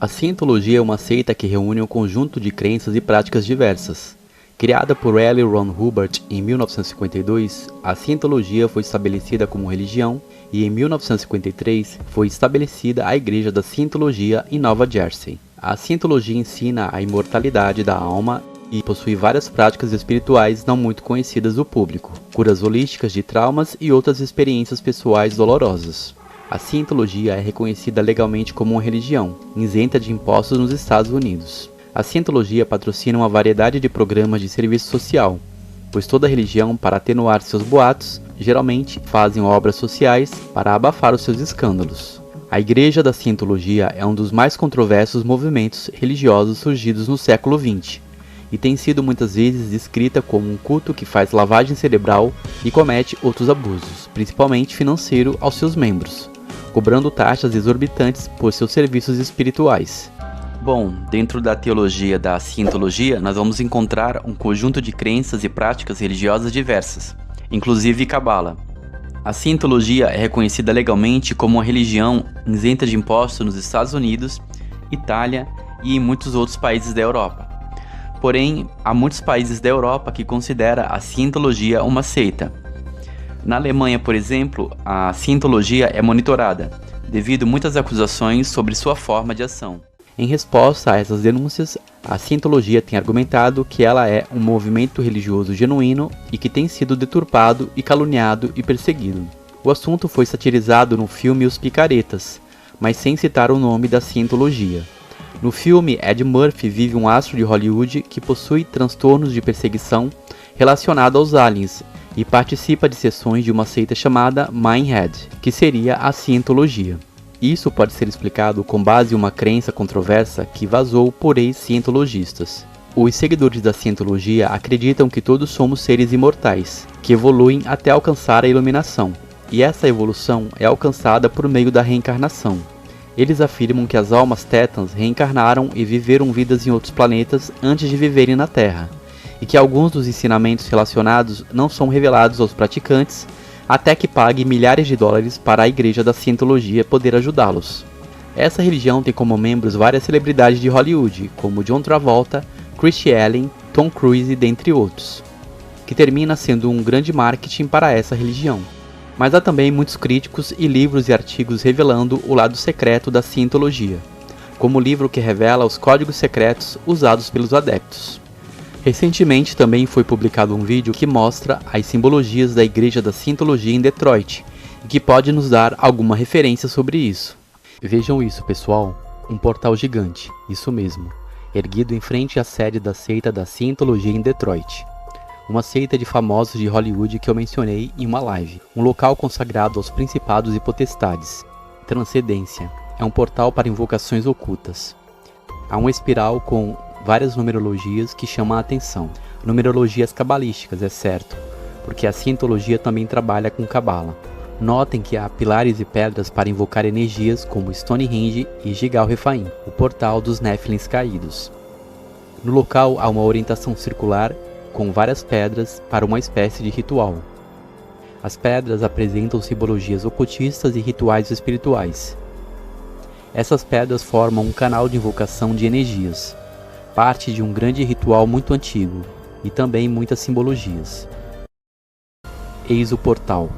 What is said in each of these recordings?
A Cientologia é uma seita que reúne um conjunto de crenças e práticas diversas. Criada por L. Ron Hubbard em 1952, a Cientologia foi estabelecida como religião e em 1953 foi estabelecida a Igreja da Cientologia em Nova Jersey. A Cientologia ensina a imortalidade da alma e possui várias práticas espirituais não muito conhecidas do público, curas holísticas de traumas e outras experiências pessoais dolorosas. A Cientologia é reconhecida legalmente como uma religião, isenta de impostos nos Estados Unidos. A Cientologia patrocina uma variedade de programas de serviço social, pois toda religião, para atenuar seus boatos, geralmente fazem obras sociais para abafar os seus escândalos. A Igreja da Cientologia é um dos mais controversos movimentos religiosos surgidos no século XX, e tem sido muitas vezes descrita como um culto que faz lavagem cerebral e comete outros abusos, principalmente financeiro, aos seus membros, cobrando taxas exorbitantes por seus serviços espirituais. Bom, dentro da teologia da Cientologia, nós vamos encontrar um conjunto de crenças e práticas religiosas diversas, inclusive Cabala. A Cientologia é reconhecida legalmente como uma religião isenta de impostos nos Estados Unidos, Itália e em muitos outros países da Europa. Porém, há muitos países da Europa que consideram a Cientologia uma seita. Na Alemanha, por exemplo, a Cientologia é monitorada, devido a muitas acusações sobre sua forma de ação. Em resposta a essas denúncias, a Cientologia tem argumentado que ela é um movimento religioso genuíno e que tem sido deturpado e caluniado e perseguido. O assunto foi satirizado no filme Os Picaretas, mas sem citar o nome da Cientologia. No filme, Ed Murphy vive um astro de Hollywood que possui transtornos de perseguição relacionados aos aliens e participa de sessões de uma seita chamada Mindhead, que seria a Cientologia. Isso pode ser explicado com base em uma crença controversa que vazou por ex-cientologistas. Os seguidores da Cientologia acreditam que todos somos seres imortais, que evoluem até alcançar a iluminação, e essa evolução é alcançada por meio da reencarnação. Eles afirmam que as almas tétans reencarnaram e viveram vidas em outros planetas antes de viverem na Terra, e que alguns dos ensinamentos relacionados não são revelados aos praticantes até que pague milhares de dólares para a Igreja da Cientologia poder ajudá-los. Essa religião tem como membros várias celebridades de Hollywood, como John Travolta, Christy Allen, Tom Cruise, dentre outros, que termina sendo um grande marketing para essa religião. Mas há também muitos críticos e livros e artigos revelando o lado secreto da Cientologia, como o livro que revela os códigos secretos usados pelos adeptos. Recentemente também foi publicado um vídeo que mostra as simbologias da Igreja da Cientologia em Detroit, e que pode nos dar alguma referência sobre isso. Vejam isso, pessoal, um portal gigante, isso mesmo, erguido em frente à sede da seita da Cientologia em Detroit. Uma seita de famosos de Hollywood que eu mencionei em uma live, um local consagrado aos principados e potestades. Transcendência, é um portal para invocações ocultas. Há uma espiral com várias numerologias que chamam a atenção. Numerologias cabalísticas, é certo, porque a Cientologia também trabalha com Cabala. Notem que há pilares e pedras para invocar energias como Stonehenge e Gigal Refaim, o portal dos Néfilins caídos. No local há uma orientação circular com várias pedras para uma espécie de ritual. As pedras apresentam simbologias ocultistas e rituais espirituais. Essas pedras formam um canal de invocação de energias, parte de um grande ritual muito antigo, e também muitas simbologias. Eis o portal,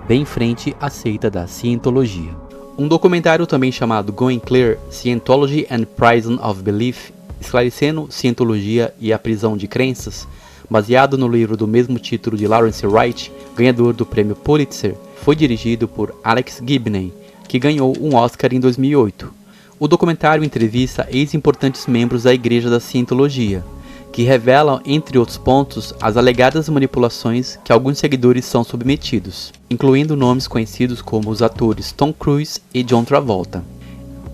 bem em frente à seita da Cientologia. Um documentário também chamado Going Clear, Scientology and Prison of Belief, esclarecendo Cientologia e a prisão de crenças, baseado no livro do mesmo título de Lawrence Wright, ganhador do prêmio Pulitzer, foi dirigido por Alex Gibney, que ganhou um Oscar em 2008. O documentário entrevista ex-importantes membros da Igreja da Cientologia, que revelam, entre outros pontos, as alegadas manipulações que alguns seguidores são submetidos, incluindo nomes conhecidos como os atores Tom Cruise e John Travolta.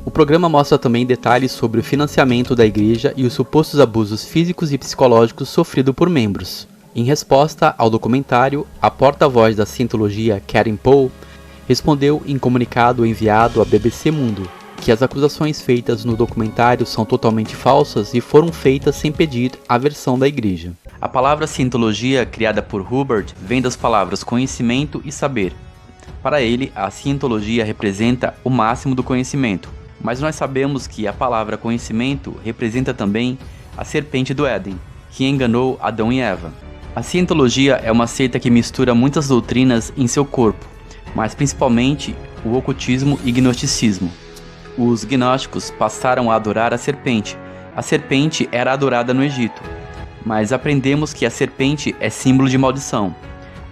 O programa mostra também detalhes sobre o financiamento da Igreja e os supostos abusos físicos e psicológicos sofridos por membros. Em resposta ao documentário, a porta-voz da Cientologia, Karen Poe, respondeu em comunicado enviado à BBC Mundo que as acusações feitas no documentário são totalmente falsas e foram feitas sem pedir a versão da Igreja. A palavra Cientologia, criada por Hubbard, vem das palavras conhecimento e saber. Para ele, a Cientologia representa o máximo do conhecimento, Mas nós sabemos que a palavra conhecimento representa também a serpente do Éden, que enganou Adão e Eva. A cientologia é uma seita que mistura muitas doutrinas em seu corpo, mas principalmente o ocultismo e gnosticismo. Os gnósticos passaram a adorar a serpente. A serpente era adorada no Egito, mas aprendemos que a serpente é símbolo de maldição.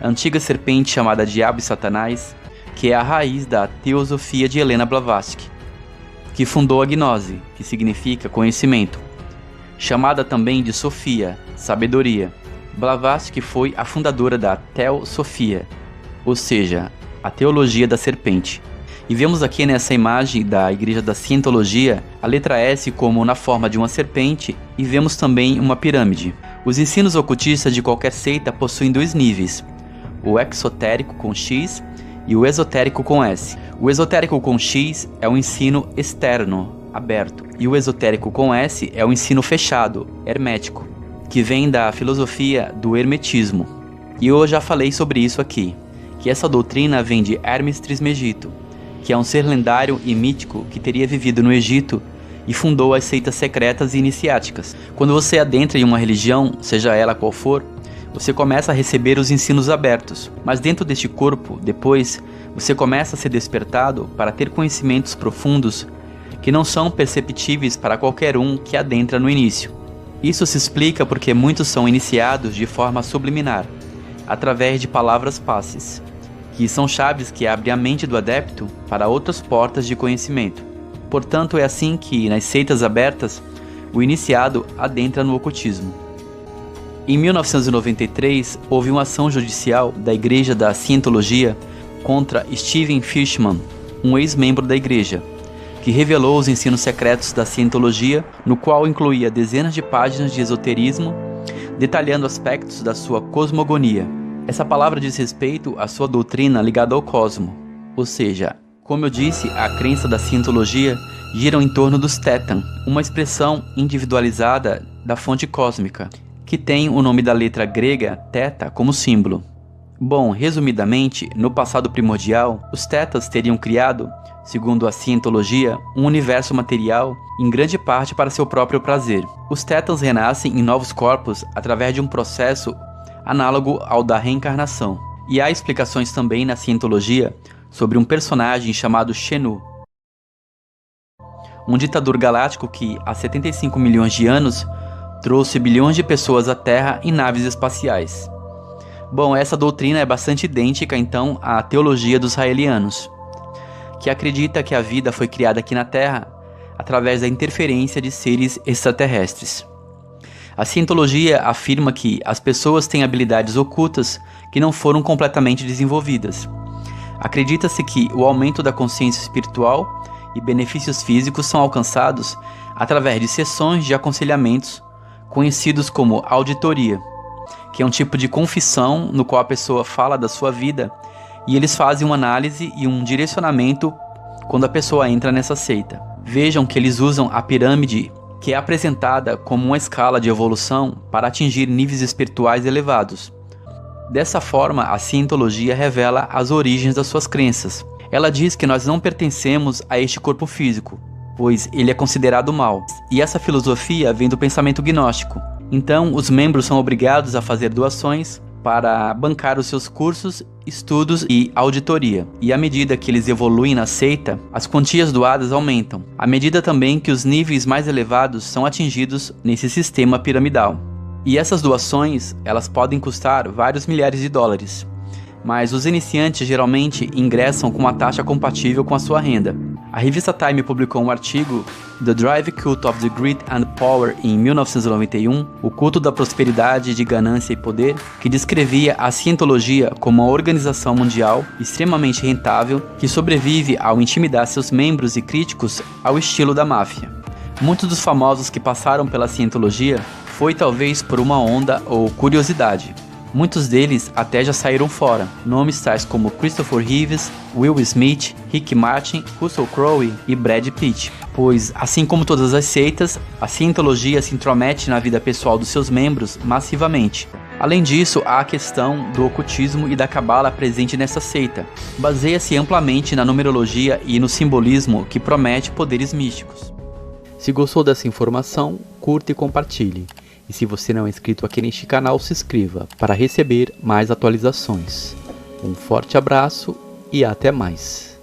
A antiga serpente chamada Diabo e Satanás, que é a raiz da teosofia de Helena Blavatsky, que fundou a gnose, que significa conhecimento, chamada também de Sofia, sabedoria. Blavatsky foi a fundadora da Teosofia, ou seja, a teologia da serpente. E vemos aqui nessa imagem da Igreja da Cientologia a letra S como na forma de uma serpente, e vemos também uma pirâmide. Os ensinos ocultistas de qualquer seita possuem dois níveis: o exotérico com X e o esotérico com S. O esotérico com X é o ensino externo, aberto, e o esotérico com S é o ensino fechado, hermético, que vem da filosofia do hermetismo. E eu já falei sobre isso aqui, que essa doutrina vem de Hermes Trismegisto, que é um ser lendário e mítico que teria vivido no Egito e fundou as seitas secretas e iniciáticas. Quando você adentra em uma religião, seja ela qual for, você começa a receber os ensinos abertos, mas dentro deste corpo, depois, você começa a ser despertado para ter conhecimentos profundos que não são perceptíveis para qualquer um que adentra no início. Isso se explica porque muitos são iniciados de forma subliminar, através de palavras passes, que são chaves que abrem a mente do adepto para outras portas de conhecimento. Portanto, é assim que, nas seitas abertas, o iniciado adentra no ocultismo. Em 1993, houve uma ação judicial da Igreja da Cientologia contra Steven Fishman, um ex-membro da Igreja, que revelou os ensinos secretos da Cientologia, no qual incluía dezenas de páginas de esoterismo, detalhando aspectos da sua cosmogonia. Essa palavra diz respeito à sua doutrina ligada ao cosmo, ou seja, como eu disse, a crença da Cientologia gira em torno dos Thetan, uma expressão individualizada da fonte cósmica, que tem o nome da letra grega Theta como símbolo. Bom, resumidamente, no passado primordial, os Thetas teriam criado, segundo a Cientologia, um universo material em grande parte para seu próprio prazer. Os Thetans renascem em novos corpos através de um processo análogo ao da reencarnação. E há explicações também na Cientologia sobre um personagem chamado Xenu, um ditador galáctico que, há 75 milhões de anos, trouxe bilhões de pessoas à Terra em naves espaciais. Bom, essa doutrina é bastante idêntica então à teologia dos raelianos, que acredita que a vida foi criada aqui na Terra através da interferência de seres extraterrestres. A Cientologia afirma que as pessoas têm habilidades ocultas que não foram completamente desenvolvidas. Acredita-se que o aumento da consciência espiritual e benefícios físicos são alcançados através de sessões de aconselhamentos conhecidos como auditoria, que é um tipo de confissão no qual a pessoa fala da sua vida e eles fazem uma análise e um direcionamento quando a pessoa entra nessa seita. Vejam que eles usam a pirâmide, que é apresentada como uma escala de evolução para atingir níveis espirituais elevados. Dessa forma, a Cientologia revela as origens das suas crenças. Ela diz que nós não pertencemos a este corpo físico, pois ele é considerado mal, e essa filosofia vem do pensamento gnóstico. Então, os membros são obrigados a fazer doações para bancar os seus cursos, estudos e auditoria. E à medida que eles evoluem na seita, as quantias doadas aumentam, à medida também que os níveis mais elevados são atingidos nesse sistema piramidal. E essas doações, elas podem custar vários milhares de dólares, mas os iniciantes geralmente ingressam com uma taxa compatível com a sua renda. A revista Time publicou um artigo, The Drive Cult of the Greed and Power, em 1991, o culto da prosperidade, de ganância e poder, que descrevia a Cientologia como uma organização mundial extremamente rentável que sobrevive ao intimidar seus membros e críticos ao estilo da máfia. Muitos dos famosos que passaram pela Cientologia foi talvez por uma onda ou curiosidade. Muitos deles até já saíram fora, nomes tais como Christopher Reeves, Will Smith, Rick Martin, Russell Crowe e Brad Pitt, pois, assim como todas as seitas, a Cientologia se intromete na vida pessoal dos seus membros massivamente. Além disso, há a questão do ocultismo e da cabala presente nessa seita. Baseia-se amplamente na numerologia e no simbolismo que promete poderes místicos. Se gostou dessa informação, curta e compartilhe. E se você não é inscrito aqui neste canal, se inscreva para receber mais atualizações. Um forte abraço e até mais.